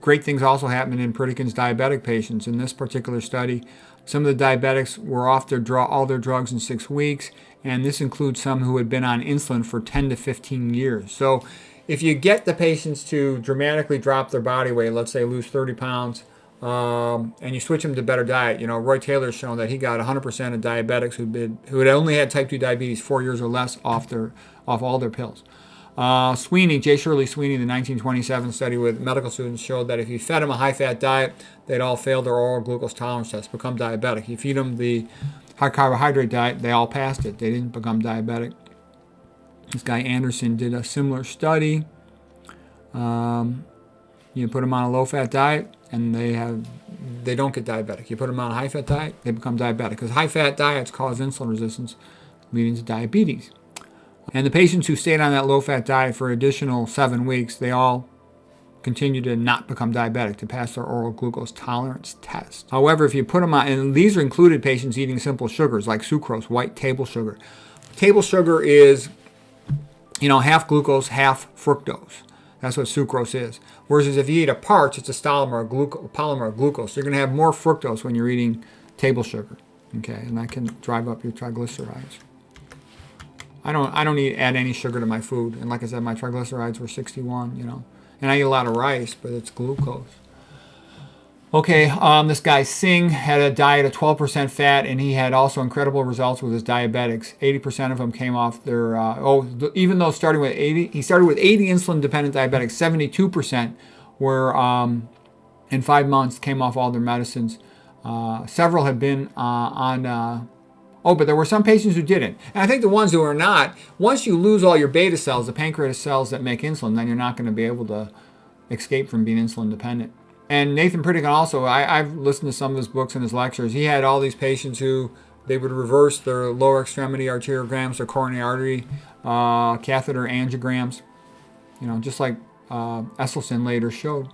Great things also happened in Pritikin's diabetic patients. In this particular study, some of the diabetics were off all their drugs in 6 weeks, and this includes some who had been on insulin for 10 to 15 years. So if you get the patients to dramatically drop their body weight, let's say lose 30 pounds, and you switch them to better diet, Roy Taylor's shown that he got 100% of diabetics who had only had type 2 diabetes 4 years or less off all their pills. J. Shirley Sweeney, the 1927 study with medical students showed that if you fed them a high-fat diet, they'd all fail their oral glucose tolerance test, become diabetic. You feed them the high-carbohydrate diet, they all passed it. They didn't become diabetic. This guy Anderson did a similar study. You put them on a low-fat diet, and they don't get diabetic. You put them on a high-fat diet, they become diabetic, because high-fat diets cause insulin resistance, leading to diabetes. And the patients who stayed on that low-fat diet for an additional 7 weeks, they all continue to not become diabetic, to pass their oral glucose tolerance test. However, if you put them on, and these are included patients eating simple sugars like sucrose, white table sugar. Table sugar is, half glucose, half fructose. That's what sucrose is. Whereas if you eat a parch, it's a polymer of glucose. You're going to have more fructose when you're eating table sugar. Okay, and that can drive up your triglycerides. I don't add any sugar to my food, and like I said, my triglycerides were 61. And I eat a lot of rice, but it's glucose. Okay, this guy Singh had a diet of 12% fat, and he had also incredible results with his diabetics. 80% of them came off their, even though starting with 80, he started with 80 insulin-dependent diabetics, 72% were, in 5 months, came off all their medicines. Several had been but there were some patients who didn't. And I think the ones who are not, once you lose all your beta cells, the pancreatic cells that make insulin, then you're not going to be able to escape from being insulin dependent. And Nathan Pritikin also, I've listened to some of his books and his lectures. He had all these patients who they would reverse their lower extremity arteriograms, their coronary artery catheter angiograms, just like Esselstyn later showed.